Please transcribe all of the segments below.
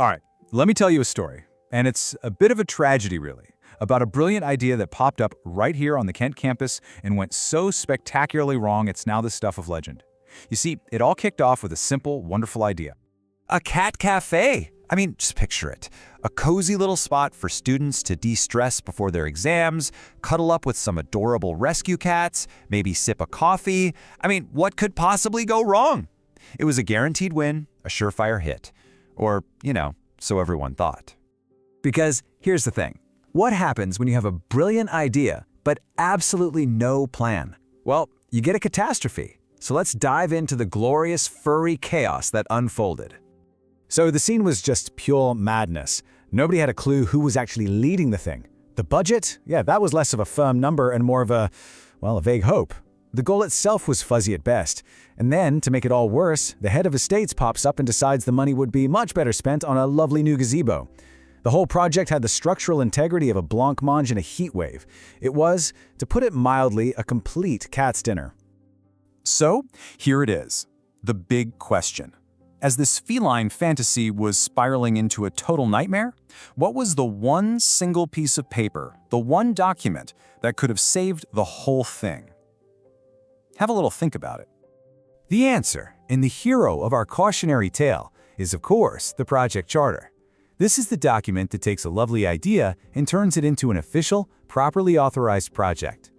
All right, let me tell you a story, and it's a bit of a tragedy, really, about a brilliant idea that popped up right here on the Kent campus and went so spectacularly wrong it's now the stuff of legend. You see, it all kicked off with a simple, wonderful idea. A cat cafe! I mean, just picture it. A cozy little spot for students to de-stress before their exams, cuddle up with some adorable rescue cats, maybe sip a coffee. I mean, what could possibly go wrong? It was a guaranteed win, a surefire hit. Or, so everyone thought. Because here's the thing. What happens when you have a brilliant idea, but absolutely no plan? Well, you get a catastrophe. So let's dive into the glorious furry chaos that unfolded. So the scene was just pure madness. Nobody had a clue who was actually leading the thing. The budget? Yeah, that was less of a firm number and more of a vague hope. The goal itself was fuzzy at best. And then, to make it all worse, the head of estates pops up and decides the money would be much better spent on a lovely new gazebo. The whole project had the structural integrity of a blancmange in a heat wave. It was, to put it mildly, a complete cat's dinner. So, here it is, the big question. As this feline fantasy was spiraling into a total nightmare, what was the one single piece of paper, the one document that could have saved the whole thing? Have a little think about it. The answer, in the hero of our cautionary tale, is of course the project charter. This is the document that takes a lovely idea and turns it into an official, properly authorized project.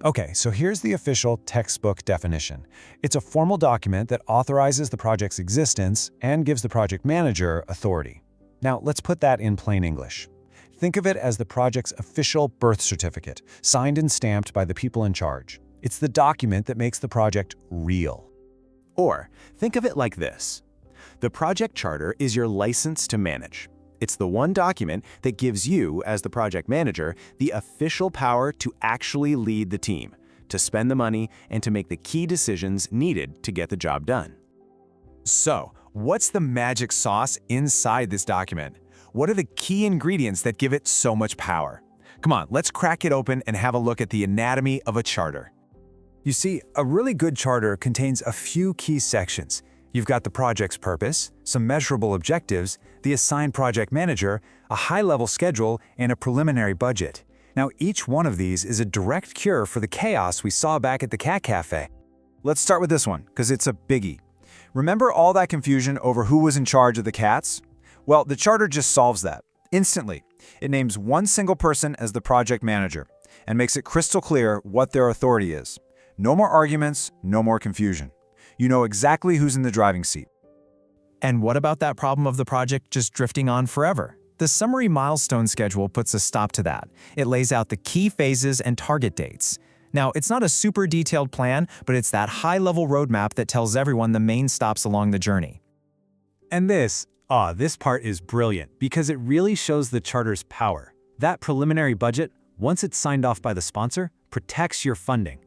Okay, so here's the official textbook definition. It's a formal document that authorizes the project's existence and gives the project manager authority. Now, let's put that in plain English. Think of it as the project's official birth certificate, signed and stamped by the people in charge. It's the document that makes the project real. Or, think of it like this. The project charter is your license to manage. It's the one document that gives you, as the project manager, the official power to actually lead the team, to spend the money, and to make the key decisions needed to get the job done. So, what's the magic sauce inside this document? What are the key ingredients that give it so much power? Come on, let's crack it open and have a look at the anatomy of a charter. You see, a really good charter contains a few key sections. You've got the project's purpose, some measurable objectives, the assigned project manager, a high-level schedule, and a preliminary budget. Now, each one of these is a direct cure for the chaos we saw back at the Cat Cafe. Let's start with this one, because it's a biggie. Remember all that confusion over who was in charge of the cats? Well, the charter just solves that, instantly. It names one single person as the project manager, and makes it crystal clear what their authority is. No more arguments, no more confusion. You know exactly who's in the driving seat. And what about that problem of the project just drifting on forever? The summary milestone schedule puts a stop to that. It lays out the key phases and target dates. Now, it's not a super detailed plan, but it's that high-level roadmap that tells everyone the main stops along the journey. And this part is brilliant because it really shows the charter's power. That preliminary budget, once it's signed off by the sponsor, protects your funding.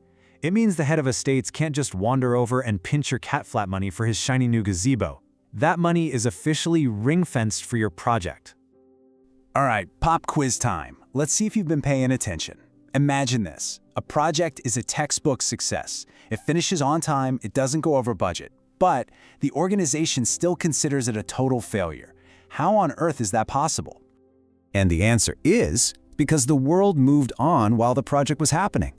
It means the head of estates can't just wander over and pinch your cat flap money for his shiny new gazebo. That money is officially ring-fenced for your project. All right, pop quiz time. Let's see if you've been paying attention. Imagine this. A project is a textbook success. It finishes on time, it doesn't go over budget. But the organization still considers it a total failure. How on earth is that possible? And the answer is because the world moved on while the project was happening.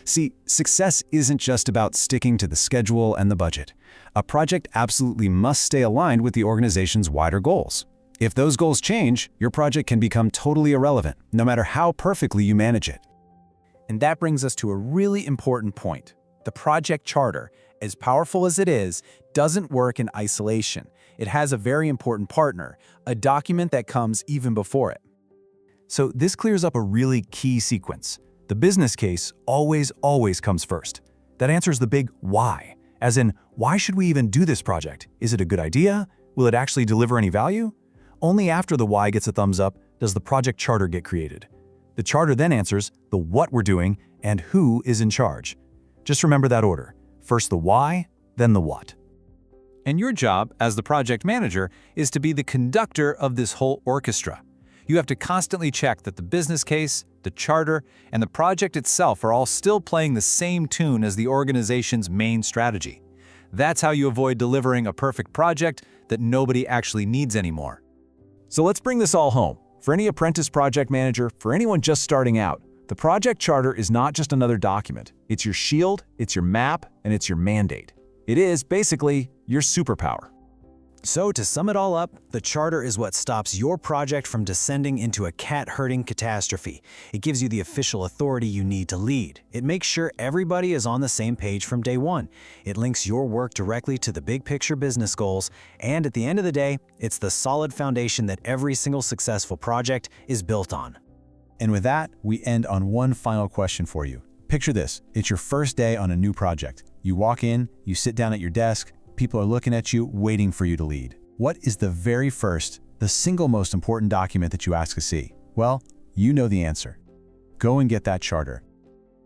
See, success isn't just about sticking to the schedule and the budget. A project absolutely must stay aligned with the organization's wider goals. If those goals change, your project can become totally irrelevant, no matter how perfectly you manage it. And that brings us to a really important point. The project charter, as powerful as it is, doesn't work in isolation. It has a very important partner, a document that comes even before it. So this clears up a really key sequence. The business case always comes first. That answers the big why, as in, why should we even do this project? Is it a good idea? Will it actually deliver any value? Only after the why gets a thumbs up does the project charter get created. The charter then answers the what we're doing and who is in charge. Just remember that order. First the why, then the what. And your job as the project manager is to be the conductor of this whole orchestra. You have to constantly check that the business case, the charter, and the project itself are all still playing the same tune as the organization's main strategy. That's how you avoid delivering a perfect project that nobody actually needs anymore. So let's bring this all home. For any apprentice project manager, for anyone just starting out, the project charter is not just another document. It's your shield, it's your map, and it's your mandate. It is, basically, your superpower. So to sum it all up, the charter is what stops your project from descending into a cat-herding catastrophe. It gives you the official authority you need to lead. It makes sure everybody is on the same page from day one. It links your work directly to the big picture business goals, and at the end of the day, it's the solid foundation that every single successful project is built on. And with that, we end on one final question for you. Picture this, it's your first day on a new project. You walk in, you sit down at your desk, people are looking at you, waiting for you to lead. What is the very first, the single most important document that you ask to see? Well, you know the answer. Go and get that charter.